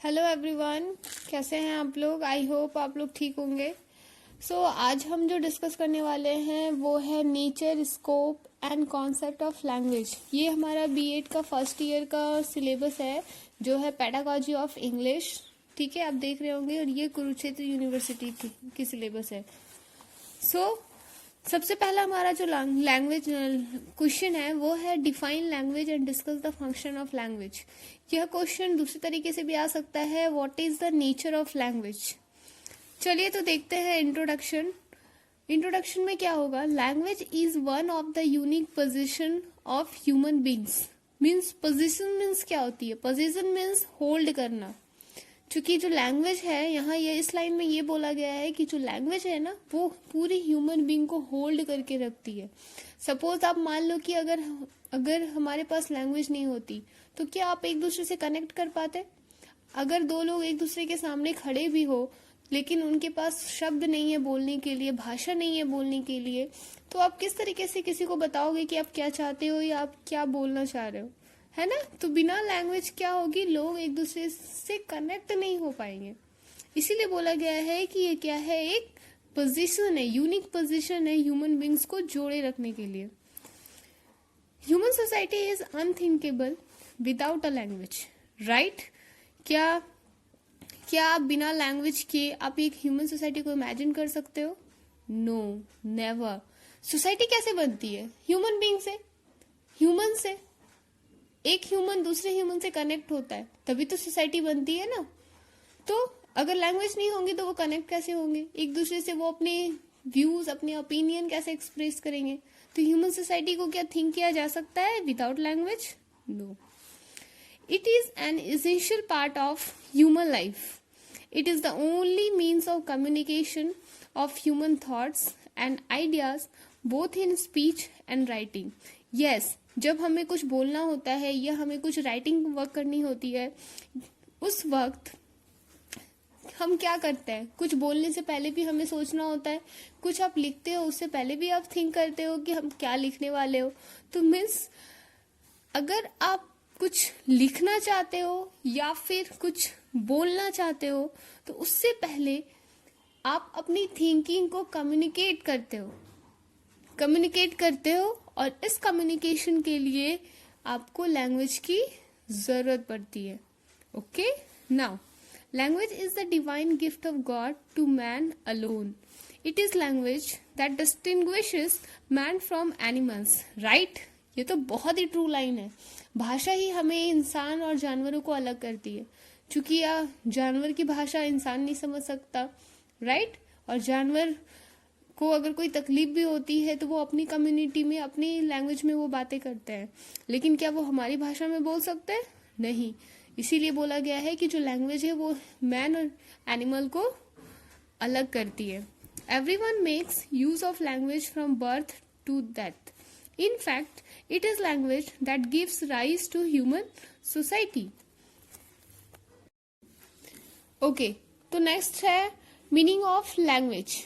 Hello everyone, कैसे हैं आप लोग। आई होप आप लोग ठीक होंगे। आज हम जो डिस्कस करने वाले हैं वो है nature, scope and concept of language. ये हमारा बीएड का फर्स्ट ईयर का सिलेबस है जो है पेडागॉजी ऑफ इंग्लिश। ठीक है, आप देख रहे होंगे, और ये कुरुक्षेत्र यूनिवर्सिटी की सिलेबस है। सबसे पहला हमारा जो लैंग्वेज क्वेश्चन है वो है define language and discuss the function of language. यह क्वेश्चन दूसरे तरीके से भी आ सकता है, what is the nature of language. चलिए तो देखते हैं इंट्रोडक्शन में क्या होगा। Language is one of the unique position of human beings. Means position means क्या होती है, पोजिशन मीन्स होल्ड करना। क्योंकि जो लैंग्वेज है यहाँ ये इस लाइन में ये बोला गया है कि जो लैंग्वेज है ना वो पूरी ह्यूमन बीइंग को होल्ड करके रखती है। सपोज आप मान लो कि अगर हमारे पास लैंग्वेज नहीं होती तो क्या आप एक दूसरे से कनेक्ट कर पाते। अगर दो लोग एक दूसरे के सामने खड़े भी हो लेकिन उनके पास शब्द नहीं है बोलने के लिए, भाषा नहीं है बोलने के लिए, तो आप किस तरीके से किसी को बताओगे कि आप क्या चाहते हो या आप क्या बोलना चाह रहे हो, है ना। तो बिना लैंग्वेज क्या होगी, लोग एक दूसरे से कनेक्ट नहीं हो पाएंगे। इसीलिए बोला गया है कि ये क्या है, एक पोजीशन है, यूनिक पोजीशन है ह्यूमन बींग्स को जोड़े रखने के लिए। Human society is unthinkable without a language, right. क्या आप बिना लैंग्वेज के आप एक ह्यूमन सोसाइटी को इमेजिन कर सकते हो? No, never. सोसाइटी कैसे बनती है? ह्यूमन बींग से, ह्यूमन से। एक ह्यूमन दूसरे ह्यूमन से कनेक्ट होता है तभी तो सोसाइटी बनती है ना। तो अगर लैंग्वेज नहीं होंगी तो वो कनेक्ट कैसे होंगे एक दूसरे से, वो अपने व्यूज, अपने ओपिनियन कैसे एक्सप्रेस करेंगे। तो ह्यूमन सोसाइटी को क्या थिंक किया जा सकता है without language? No. It is an essential part of human life. It is the only means of communication of human thoughts and ideas both in speech and writing. Yes, जब हमें कुछ बोलना होता है या हमें कुछ राइटिंग वर्क करनी होती है, उस वक्त हम क्या करते हैं, कुछ बोलने से पहले भी हमें सोचना होता है। कुछ आप लिखते हो उससे पहले भी आप थिंक करते हो कि हम क्या लिखने वाले हो। तो मीन्स अगर आप कुछ लिखना चाहते हो या फिर कुछ बोलना चाहते हो तो उससे पहले आप अपनी थिंकिंग को कम्युनिकेट करते हो और इस कम्युनिकेशन के लिए आपको लैंग्वेज की जरूरत पड़ती है। Okay, now language is the divine gift of God to man alone. It is language that distinguishes man from animals, right. ये तो बहुत ही ट्रू लाइन है। भाषा ही हमें इंसान और जानवरों को अलग करती है, क्योंकि जानवर की भाषा इंसान नहीं समझ सकता, राइट। और जानवर को अगर कोई तकलीफ भी होती है तो वो अपनी कम्युनिटी में, अपनी लैंग्वेज में वो बातें करते हैं, लेकिन क्या वो हमारी भाषा में बोल सकते हैं? नहीं। इसीलिए बोला गया है कि जो लैंग्वेज है वो मैन और एनिमल को अलग करती है। Everyone makes use of language from birth to death. In fact it is language that gives rise to human society. Okay, तो नेक्स्ट है मीनिंग ऑफ लैंग्वेज।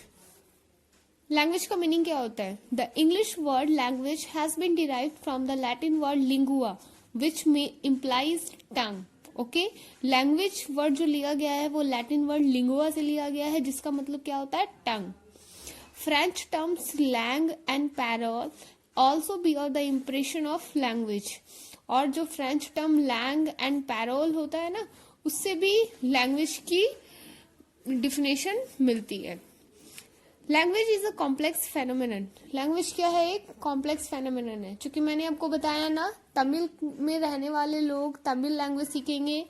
लैंग्वेज का मीनिंग क्या होता है? The English word language has been derived from the Latin word lingua which may implies tongue. Okay, language word जो लिया गया है वो लैटिन वर्ड लिंगुआ से लिया गया है, जिसका मतलब क्या होता है? Tongue. French terms langue and parole also bear the impression of language. और जो French term langue and parole होता है ना, उससे भी लैंग्वेज की डिफिनेशन मिलती है। Language is a complex phenomenon. Language क्या है? एक कॉम्प्लेक्स फेनोमेनन है। क्योंकि मैंने आपको बताया ना, तमिल में रहने वाले लोग तमिल लैंग्वेज सीखेंगे,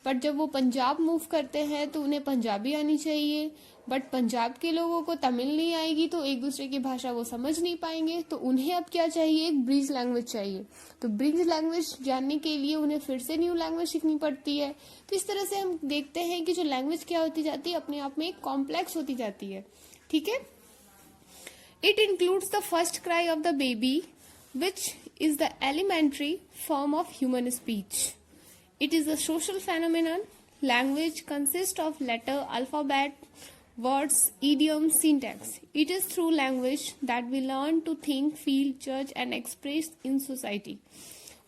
बट जब वो पंजाब मूव करते हैं तो उन्हें पंजाबी आनी चाहिए, बट पंजाब के लोगों को तमिल नहीं आएगी तो एक दूसरे की भाषा वो समझ नहीं पाएंगे। तो उन्हें अब क्या चाहिए? एक ब्रिज लैंग्वेज चाहिए। तो ब्रिज लैंग्वेज जानने के लिए उन्हें फिर से न्यू लैंग्वेज सीखनी पड़ती है। तो इस तरह से हम देखते हैं कि जो लैंग्वेज क्या होती जाती है, अपने आप में एक कॉम्प्लेक्स होती जाती है। ठीक है। It includes the first cry of the baby which is the elementary form of human speech. It is a social phenomenon. Language consists of letter, alphabet, words, idioms, syntax. It is through language that we learn to think, feel, judge and express in society.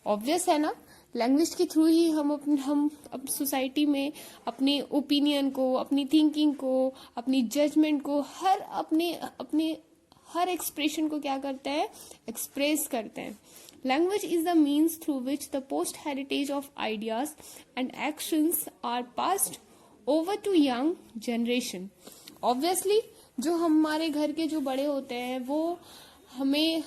Obvious है ना, language के through ही हम society में अपने opinion को, अपनी thinking को, अपनी जजमेंट को, हर एक्सप्रेशन को क्या करते हैं, एक्सप्रेस करते हैं. Language is the means through which the past heritage of ideas and actions are passed over to young generation. Obviously जो हमारे घर के जो बड़े होते हैं वो हमें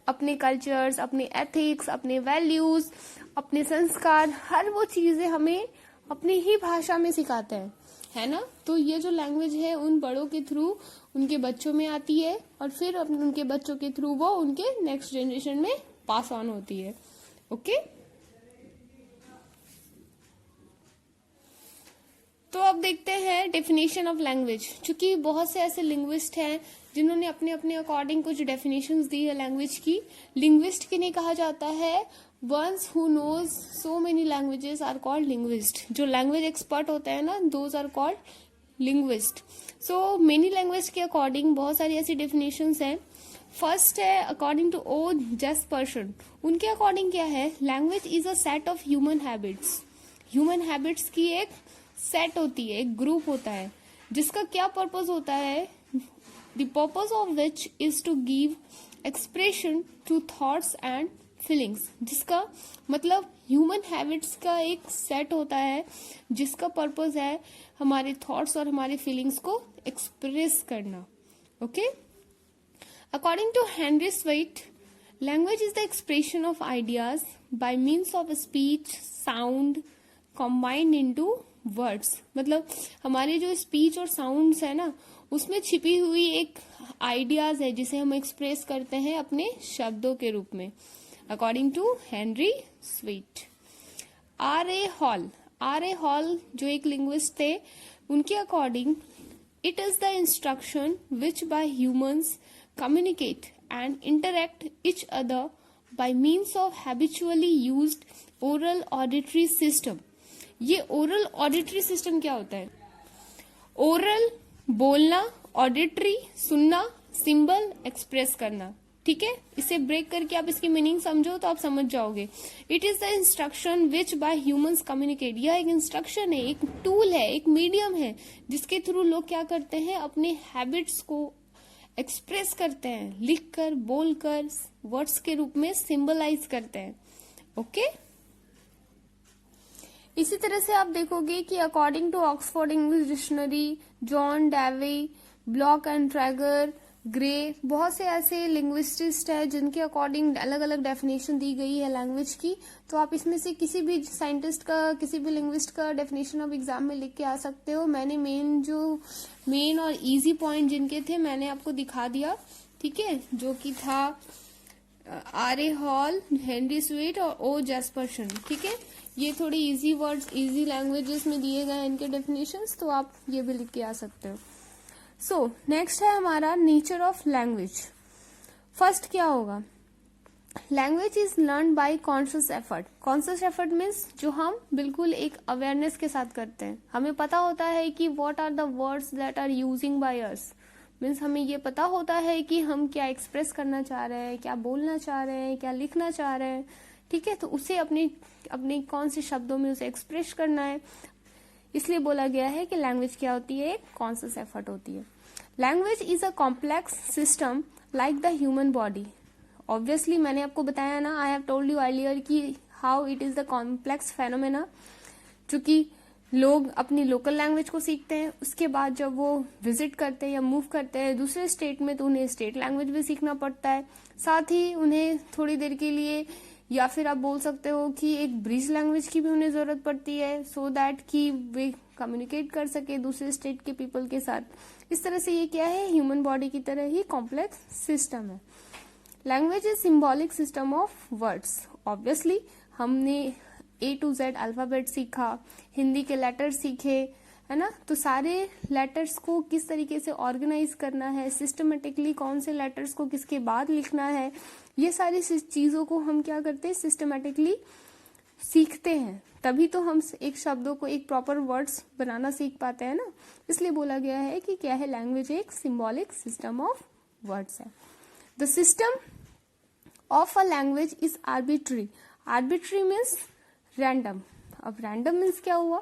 अपने कल्चर्स, अपने एथिक्स, अपने वैल्यूज, अपने संस्कार, हर वो चीजें हमें अपनी ही भाषा में सिखाते हैं, है ना. तो ये जो लैंग्वेज है उन बड़ों के थ्रू उनके बच्चों में आती है और फिर उनके बच्चों के थ्रू वो उनके नेक्स्ट जनरेशन में पास ऑन होती है. ओके. तो अब देखते हैं डेफिनेशन ऑफ लैंग्वेज. चूंकि बहुत से ऐसे लिंग्विस्ट हैं जिन्होंने अपने अपने अकॉर्डिंग कुछ डेफिनेशंस दी है लैंग्वेज की. लिंग्विस्ट किन्हें कहा जाता है? Ones who knows so many languages are called linguist. जो लैंग्वेज एक्सपर्ट होते हैं ना, those are called linguist. So many language के अकॉर्डिंग बहुत सारी ऐसी डेफिनेशंस हैं. फर्स्ट है अकॉर्डिंग टू ओ जेसपर्सन. उनके अकॉर्डिंग क्या है? Language is a set of human habits. Human habits की एक सेट होती है, एक ग्रुप होता है, जिसका क्या पर्पस होता है? The purpose of which is to give expression to thoughts and feelings. जिसका मतलब ह्यूमन हैबिट्स का एक सेट होता है जिसका पर्पस है हमारे थॉट्स और हमारे फीलिंग्स को एक्सप्रेस करना. Okay. According to Henry Sweet, language is the expression of ideas by means of speech, sound combined into words. मतलब हमारे जो स्पीच और साउंड्स है ना, उसमें छिपी हुई एक आइडियाज है जिसे हम एक्सप्रेस करते हैं अपने शब्दों के रूप में. According to Henry Sweet. R.A. Hall जो एक लिंग्विस्ट थे, उनके according it is the instruction which by humans communicate and interact each other by means of habitually used oral auditory system. ये ओरल ऑडिटरी सिस्टम क्या होता है? Oral बोलना, auditory सुनना, सिंबल एक्सप्रेस करना. ठीक है. इसे ब्रेक करके आप इसकी मीनिंग समझो तो आप समझ जाओगे. It is the instruction which by humans communicate. यह एक इंस्ट्रक्शन है, एक टूल है, एक मीडियम है जिसके थ्रू लोग क्या करते हैं? अपने हैबिट्स को एक्सप्रेस करते हैं, लिखकर, बोलकर, वर्ड्स के रूप में सिंबलाइज करते हैं. ओके. इसी तरह से आप देखोगे कि according to Oxford English dictionary, John Dewey, Bloch and Trager, Gray, बहुत से ऐसे लिंग्विस्टिस्ट है जिनके अकॉर्डिंग अलग अलग डेफिनेशन दी गई है लैंग्वेज की. तो आप इसमें से किसी भी साइंटिस्ट का, किसी भी लिंग्विस्ट का डेफिनेशन आप एग्जाम में लिख के आ सकते हो. मैंने मेन और इजी पॉइंट जिनके थे मैंने आपको दिखा दिया. ठीक है. जो कि था R.A. हॉल, हेनरी स्वेट और O. जेसपर्सन. ठीक है. ये थोड़े इजी वर्ड्स, इजी लैंग्वेजेस में दिए गए हैं इनके डेफिनेशंस, तो आप ये भी लिख के आ सकते हो. सो नेक्स्ट है हमारा नेचर ऑफ लैंग्वेज. फर्स्ट क्या होगा? Language is learn by conscious effort. Conscious effort means जो हम बिल्कुल एक अवेयरनेस के साथ करते हैं. हमें पता होता है कि what are the words that are using by us. Means हमें ये पता होता है कि हम क्या एक्सप्रेस करना चाह रहे हैं, क्या बोलना चाह रहे हैं, क्या लिखना चाह रहे हैं. ठीक है. तो उसे अपने कौन से शब्दों में उसे एक्सप्रेस करना है. इसलिए बोला गया है कि लैंग्वेज क्या होती है? एक कॉन्शियस एफर्ट होती है. Language is a complex system like the human body. Obviously मैंने आपको बताया ना, I have told you earlier कि how it is the complex phenomena. चूंकि लोग अपनी लोकल लैंग्वेज को सीखते हैं, उसके बाद जब वो विजिट करते हैं या मूव करते हैं दूसरे स्टेट में, तो उन्हें स्टेट लैंग्वेज भी सीखना पड़ता है. साथ ही उन्हें थोड़ी देर के लिए, या फिर आप बोल सकते हो कि एक ब्रिज लैंग्वेज की भी उन्हें जरूरत पड़ती है, सो दैट कि वे कम्युनिकेट कर सके दूसरे स्टेट के पीपल के साथ. इस तरह से ये क्या है? ह्यूमन बॉडी की तरह ही कॉम्प्लेक्स सिस्टम है. Language is symbolic system of words. Obviously हमने A to Z अल्फाबेट सीखा, हिंदी के लेटर सीखे, है ना. तो सारे लेटर्स को किस तरीके से ऑर्गेनाइज करना है, सिस्टमेटिकली कौन से लेटर्स को किसके बाद लिखना है, ये सारी चीजों को हम क्या करते हैं? सिस्टमेटिकली सीखते हैं. तभी तो हम एक शब्दों को एक प्रॉपर वर्ड्स बनाना सीख पाते हैं ना. इसलिए बोला गया है कि क्या है? लैंग्वेज एक सिंबॉलिक सिस्टम ऑफ वर्ड्स है. The system of a language is arbitrary. Arbitrary means random. अब रैंडम मीन्स क्या हुआ,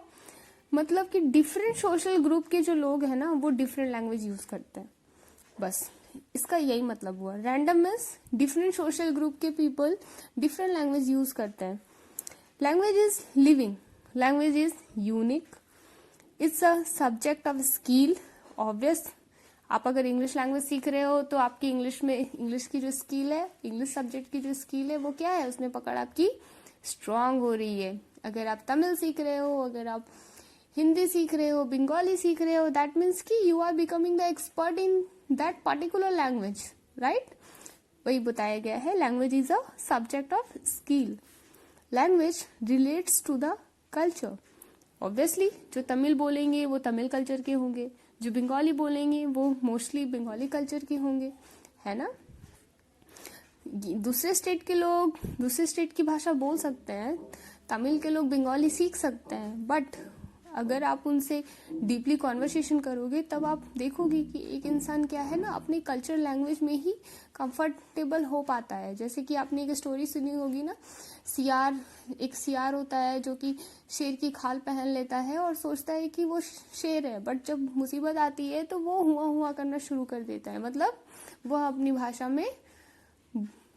मतलब कि डिफरेंट सोशल ग्रुप के जो लोग हैं ना वो डिफरेंट लैंग्वेज यूज करते हैं, बस इसका यही मतलब हुआ। Random means different social group के पीपल डिफरेंट लैंग्वेज यूज करते हैं। Language is living, language is unique, it's a subject of skill. Obvious, आप अगर इंग्लिश लैंग्वेज सीख रहे हो तो आपकी इंग्लिश में, इंग्लिश की जो स्किल है, इंग्लिश सब्जेक्ट की जो स्किल है वो क्या है, उसमें पकड़ आपकी स्ट्रांग हो रही है। अगर आप तमिल सीख रहे हो, अगर आप हिंदी सीख रहे हो, बंगाली सीख रहे हो, दैट मीन्स कि you are becoming the expert in that particular language, right. वही बताया गया है, language is a subject of skill. Language relates to the culture. Obviously जो तमिल बोलेंगे वो तमिल कल्चर के होंगे, जो बंगाली बोलेंगे वो मोस्टली बंगाली कल्चर के होंगे, है ना। दूसरे स्टेट के लोग दूसरे स्टेट की भाषा बोल सकते हैं, तमिल के लोग बंगाली सीख सकते हैं, बट अगर आप उनसे डीपली कॉन्वर्सेशन करोगे तब आप देखोगे कि एक इंसान क्या है ना, अपने कल्चर लैंग्वेज में ही कंफर्टेबल हो पाता है। जैसे कि आपने एक स्टोरी सुनी होगी ना, एक सियार होता है जो कि शेर की खाल पहन लेता है और सोचता है कि वो शेर है, बट जब मुसीबत आती है तो वो हुआ हुआ करना शुरू कर देता है, मतलब वह अपनी भाषा में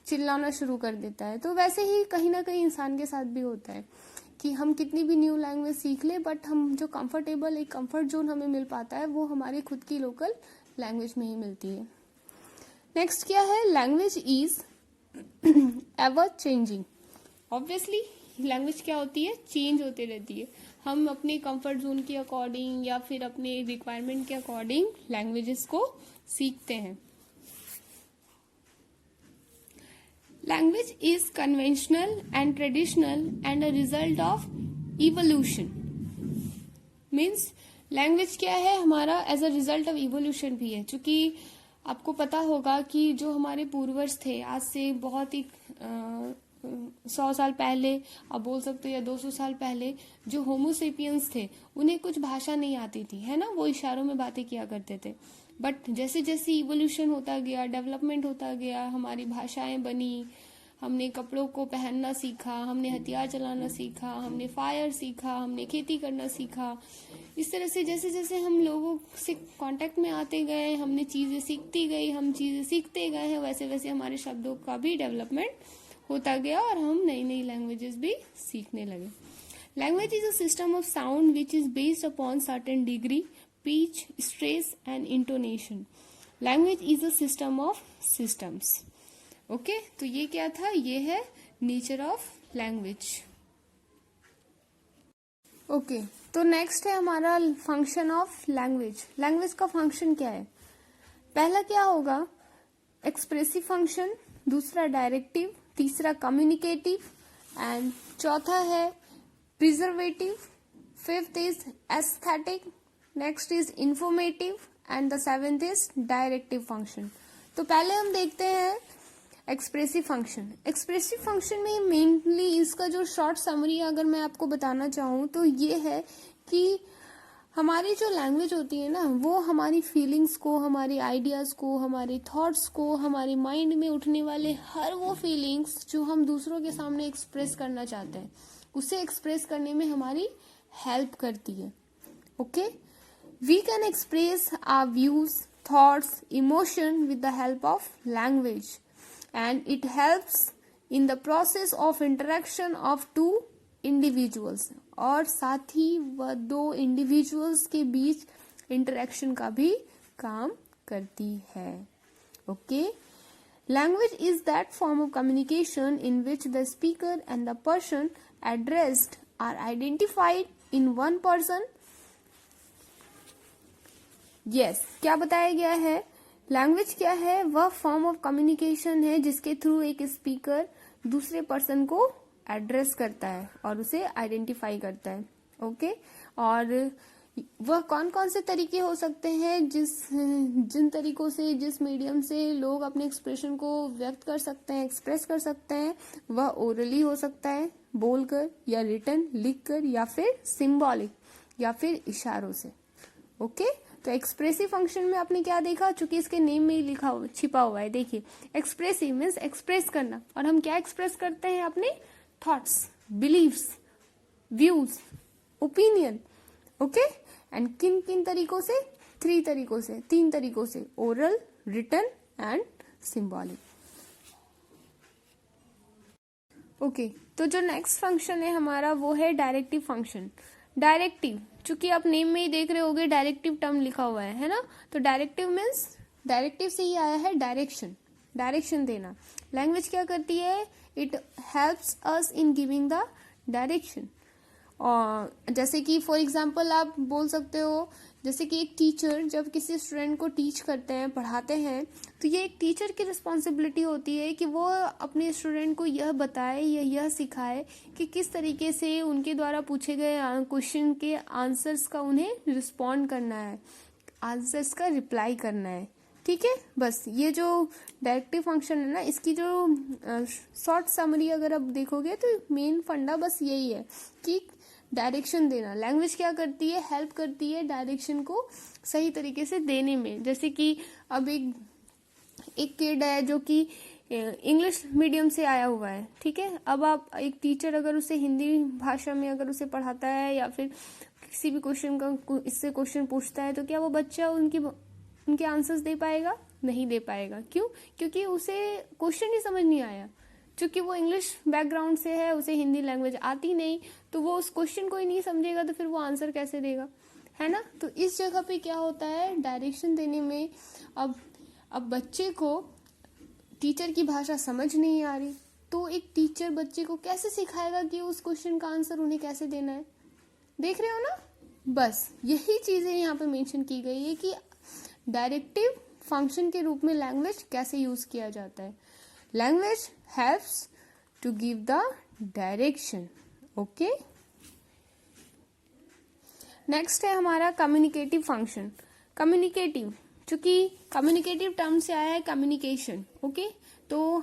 चिल्लाना शुरू कर देता है। तो वैसे ही कहीं ना कहीं इंसान के साथ भी होता है कि हम कितनी भी न्यू लैंग्वेज सीख ले, बट हम जो कंफर्टेबल, एक कंफर्ट जोन हमें मिल पाता है वो हमारी खुद की लोकल लैंग्वेज में ही मिलती है। नेक्स्ट क्या है, language is ever changing. Obviously language क्या होती है, चेंज होती रहती है। हम अपने कंफर्ट जोन के अकॉर्डिंग या फिर अपने रिक्वायरमेंट के अकॉर्डिंग लैंग्वेजेस को सीखते हैं। Language is conventional and traditional and a result of evolution. Means language क्या है हमारा as a result of evolution भी है, चूंकि आपको पता होगा कि जो हमारे पूर्वज थे आज से बहुत ही 100 साल पहले, आप बोल सकते हो, या 200 साल पहले जो होमोसेपियंस थे उन्हें कुछ भाषा नहीं आती थी, है ना, वो इशारों में बातें किया करते थे। बट जैसे जैसे इवोल्यूशन होता गया, डेवलपमेंट होता गया, हमारी भाषाएं बनी, हमने कपड़ों को पहनना सीखा, हमने हथियार चलाना सीखा, हमने फायर सीखा, हमने खेती करना सीखा। इस तरह से जैसे जैसे हम लोगों से कांटेक्ट में आते गए, हमने चीजें सीखती गई, हम चीजें सीखते गए हैं, वैसे वैसे हमारे शब्दों का भी डेवलपमेंट होता गया और हम नई नई लैंग्वेजेस भी सीखने लगे। Language is a system of sound which is based upon certain degree, pitch, stress and intonation. Language is a system of systems. Okay, तो ये क्या था, ये है नेचर ऑफ लैंग्वेज। ओके, तो नेक्स्ट है हमारा फंक्शन ऑफ लैंग्वेज। लैंग्वेज का फंक्शन क्या है, पहला क्या होगा, एक्सप्रेसिव फंक्शन, दूसरा डायरेक्टिव, तीसरा कम्युनिकेटिव एंड चौथा है preservative, fifth is aesthetic, next is informative and the seventh is directive function. तो पहले हम देखते हैं एक्सप्रेसिव फंक्शन। एक्सप्रेसिव फंक्शन में मेनली इसका जो शॉर्ट समरी अगर मैं आपको बताना चाहूँ तो ये है कि हमारी जो लैंग्वेज होती है ना, वो हमारी फीलिंग्स को, हमारे आइडियाज को, हमारे थॉट्स को, हमारे माइंड में उठने वाले हर वो फीलिंग्स जो हम दूसरों के सामने एक्सप्रेस करना चाहते हैं, उसे एक्सप्रेस करने में हमारी हेल्प करती है। Okay, we can express our views, thoughts, emotion with the help of language, and it helps in the process of interaction of two individuals, और साथ ही वह दो individuals के बीच interaction का भी काम करती है। Okay, language is that form of communication in which the speaker and the person addressed are identified in one person। Yes, क्या बताया गया है, लैंग्वेज क्या है, वह फॉर्म ऑफ कम्युनिकेशन है जिसके थ्रू एक स्पीकर दूसरे पर्सन को एड्रेस करता है और उसे आइडेंटिफाई करता है। ओके, और वह कौन कौन से तरीके हो सकते हैं, जिन तरीकों से, जिस मीडियम से लोग अपने एक्सप्रेशन को व्यक्त कर सकते हैं, एक्सप्रेस कर सकते हैं, वह ओरली हो सकता है, बोलकर या रिटन, लिखकर, या फिर सिंबॉलिक, या फिर इशारों से। ओके, तो एक्सप्रेसिव फंक्शन में आपने क्या देखा, चूंकि इसके नेम में ही लिखा हुआ, छिपा हुआ है, देखिए एक्सप्रेसिव मीन्स एक्सप्रेस करना, और हम क्या एक्सप्रेस करते हैं, अपने thoughts, beliefs, views, opinion, okay. एंड किन किन तरीकों से? 3 तरीकों से, 3 तरीकों से, oral, written and symbolic. Okay, तो जो नेक्स्ट फंक्शन है हमारा वो है डायरेक्टिव फंक्शन। डायरेक्टिव, चूंकि आप नेम में ही देख रहे होगे डायरेक्टिव टर्म लिखा हुआ है ना, तो डायरेक्टिव मीन्स डायरेक्टिव से ही आया है डायरेक्शन, डायरेक्शन देना। लैंग्वेज क्या करती है? It helps us in giving the direction. और जैसे कि फॉर एग्जाम्पल आप बोल सकते हो, जैसे कि एक टीचर जब किसी स्टूडेंट को टीच करते हैं, पढ़ाते हैं, तो ये एक टीचर की रिस्पॉन्सिबिलिटी होती है कि वो अपने स्टूडेंट को यह बताए या यह सिखाए कि किस तरीके से उनके द्वारा पूछे गए क्वेश्चन के आंसर्स का उन्हें रिस्पॉन्ड करना है, आंसर्स का रिप्लाई करना है। ठीक है, बस ये जो डायरेक्टिव फंक्शन है ना, इसकी जो शॉर्ट समरी अगर आप देखोगे तो मेन फंडा बस यही है कि डायरेक्शन देना। लैंग्वेज क्या करती है? हेल्प करती है डायरेक्शन को सही तरीके से देने में। जैसे कि अब एक किड है जो कि इंग्लिश मीडियम से आया हुआ है, ठीक है। अब आप एक टीचर अगर उसे हिंदी भाषा में अगर उसे पढ़ाता है या फिर किसी भी क्वेश्चन का इससे क्वेश्चन पूछता है, तो क्या वो बच्चा उनके आंसर्स दे पाएगा? नहीं दे पाएगा। क्यों? क्योंकि उसे क्वेश्चन ही समझ नहीं आया। चूंकि वो इंग्लिश बैकग्राउंड से है, उसे हिंदी लैंग्वेज आती नहीं, तो वो उस क्वेश्चन को ही नहीं समझेगा, तो फिर वो आंसर कैसे देगा, है ना। तो इस जगह पे क्या होता है, डायरेक्शन देने में अब बच्चे को टीचर की भाषा समझ नहीं आ रही, तो एक टीचर बच्चे को कैसे सिखाएगा कि उस क्वेश्चन का आंसर उन्हें कैसे देना है। देख रहे हो ना, बस यही चीजें यहाँ पे मेंशन की गई है कि डायरेक्टिव फंक्शन के रूप में लैंग्वेज कैसे यूज किया जाता है। Language helps to give the direction. Okay, next है हमारा कम्युनिकेटिव फंक्शन। कम्युनिकेटिव, चूंकि कम्युनिकेटिव टर्म से आया है कम्युनिकेशन, ओके। तो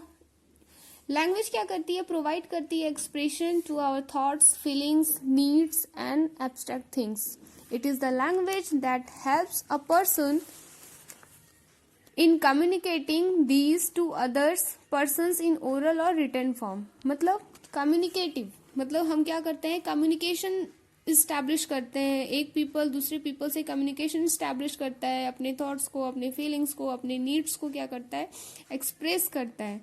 लैंग्वेज क्या करती है? प्रोवाइड करती है expression to our thoughts, feelings, needs and abstract things. It is the language that helps a person in communicating these to others persons in oral और रिटन फॉर्म। मतलब communicative मतलब हम क्या करते हैं? कम्युनिकेशन इस्टेब्लिश करते हैं। एक पीपल दूसरे पीपल से कम्युनिकेशन इस्टेब्लिश करता है, अपने थॉट्स को, अपने फीलिंग्स को, अपने नीड्स को क्या करता है? एक्सप्रेस करता है।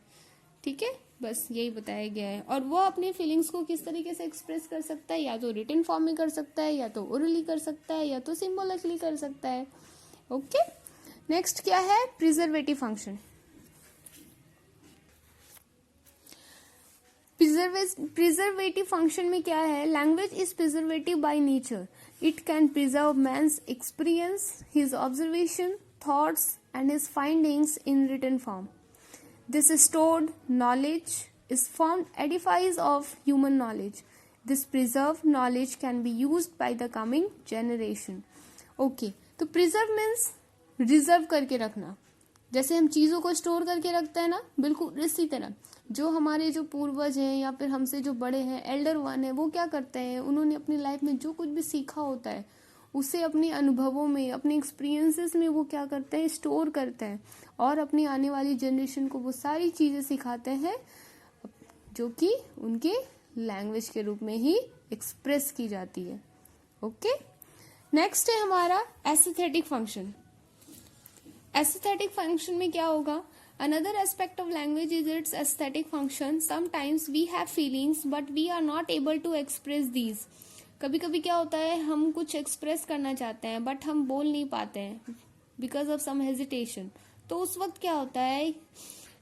ठीक है, बस यही बताया गया है। और वो अपने फीलिंग्स को किस तरीके से एक्सप्रेस कर सकता है? या तो रिटन फॉर्म में कर सकता है, या तो ओरली कर सकता है, या तो सिंबॉलिकली कर सकता है। ओके, नेक्स्ट क्या है? Preservative function. प्रिजर्वेटिव फंक्शन में क्या है? Language is preservative by nature. It can preserve man's experience, his observation, thoughts and his findings in written form. This stored knowledge is formed edifice of human knowledge. This preserved knowledge can be used by the coming generation. Okay, तो preserve means reserve करके रखना। जैसे हम चीजों को store करके रखते हैं ना, बिल्कुल इसी तरह जो हमारे जो पूर्वज हैं या फिर हमसे जो बड़े हैं, एल्डर वन है, वो क्या करते हैं? उन्होंने अपनी लाइफ में जो कुछ भी सीखा होता है उसे अपने अनुभवों में, अपने एक्सपीरियंसेस में वो क्या करते हैं? स्टोर करते हैं और अपनी आने वाली जनरेशन को वो सारी चीजें सिखाते हैं जो कि उनके लैंग्वेज के रूप में ही एक्सप्रेस की जाती है। ओके, नेक्स्ट है हमारा एस्थेटिक फंक्शन। एस्थेटिक फंक्शन में क्या होगा? Another aspect of language is its aesthetic function. Sometimes we have feelings but we are not able to express these. कभी कभी क्या होता है, हम कुछ एक्सप्रेस करना चाहते हैं बट हम बोल नहीं पाते हैं बिकॉज ऑफ सम हेजिटेशन। तो उस वक्त क्या होता है?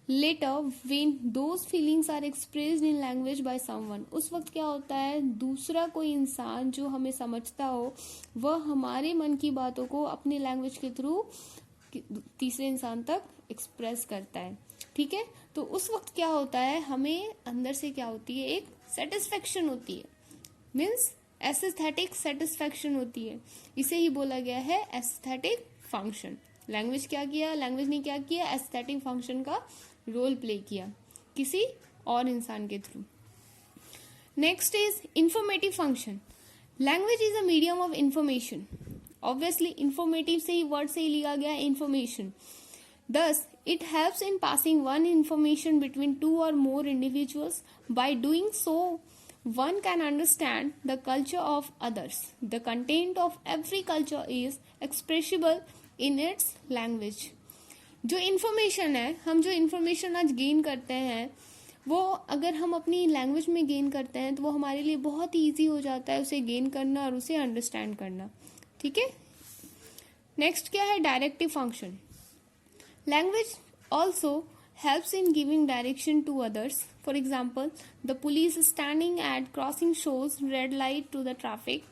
Later when those feelings are expressed in language by someone, उस वक्त क्या होता है? दूसरा कोई इंसान जो हमें समझता हो वह हमारे मन की बातों को अपने लैंग्वेज के थ्रू तीसरे इंसान तक एक्सप्रेस करता है। ठीक है, तो उस वक्त क्या होता है? हमें अंदर से क्या होती है? एक सेटिस्फेक्शन होती है, मीन्स एस्थेटिक सेटिस्फेक्शन होती है। इसे ही बोला गया है एस्थेटिक फंक्शन। लैंग्वेज क्या किया? लैंग्वेज ने क्या किया? एस्थेटिक फंक्शन का रोल प्ले किया किसी और इंसान के through. Next is informative function. Language is a medium of information. Obviously informative से ही वर्ड से ही लिया गया information. Thus, it helps in passing one information between two or more individuals. By doing so, one can understand the culture of others. The content of every culture is expressible in its language. जो information है, हम जो information आज gain करते हैं वो अगर हम अपनी लैंग्वेज में गेन करते हैं तो वो हमारे लिए बहुत ही ईजी हो जाता है उसे गेन करना और उसे अंडरस्टैंड करना. ठीक है. नेक्स्ट क्या है? Directive function. Language also helps in giving direction to others. For example, the police standing at crossing shows red light to the traffic.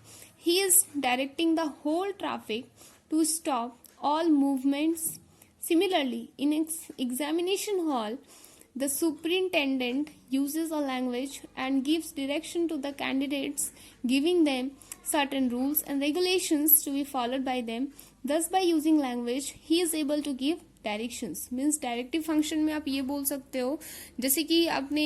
He is directing the whole traffic to stop all movements. Similarly, in examination hall, the superintendent uses a language and gives direction to the candidates, giving them certain rules and regulations to be followed by them. Thus, by using language, he is able to give directions. Means directive function में आप ये बोल सकते हो, जैसे कि आपने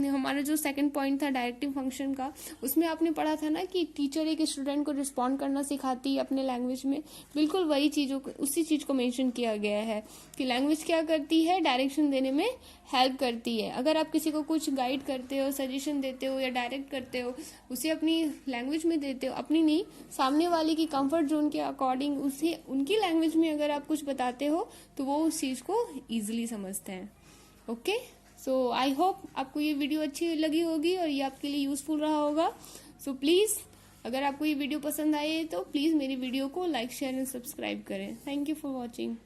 हमारा जो सेकंड पॉइंट था डायरेक्टिव फंक्शन का, उसमें आपने पढ़ा था ना कि टीचर एक स्टूडेंट को रिस्पॉन्ड करना सिखाती है अपने लैंग्वेज में. बिल्कुल वही चीजों उसी चीज को मेंशन किया गया है कि लैंग्वेज क्या करती है? डायरेक्शन देने में हेल्प करती है. अगर आप किसी को कुछ गाइड करते हो, सजेशन देते हो या डायरेक्ट करते हो, उसे अपनी लैंग्वेज में देते हो, अपनी नहीं, सामने वाले की कंफर्ट जोन के अकॉर्डिंग उसे उनकी लैंग्वेज में अगर आप कुछ बताते हो तो वो उस चीज को इजीली समझते हैं. ओके, सो आई होप आपको ये वीडियो अच्छी लगी होगी और ये आपके लिए यूजफुल रहा होगा. सो प्लीज अगर आपको ये वीडियो पसंद आए तो प्लीज मेरी वीडियो को लाइक, शेयर एंड सब्सक्राइब करें. Thank you for watching.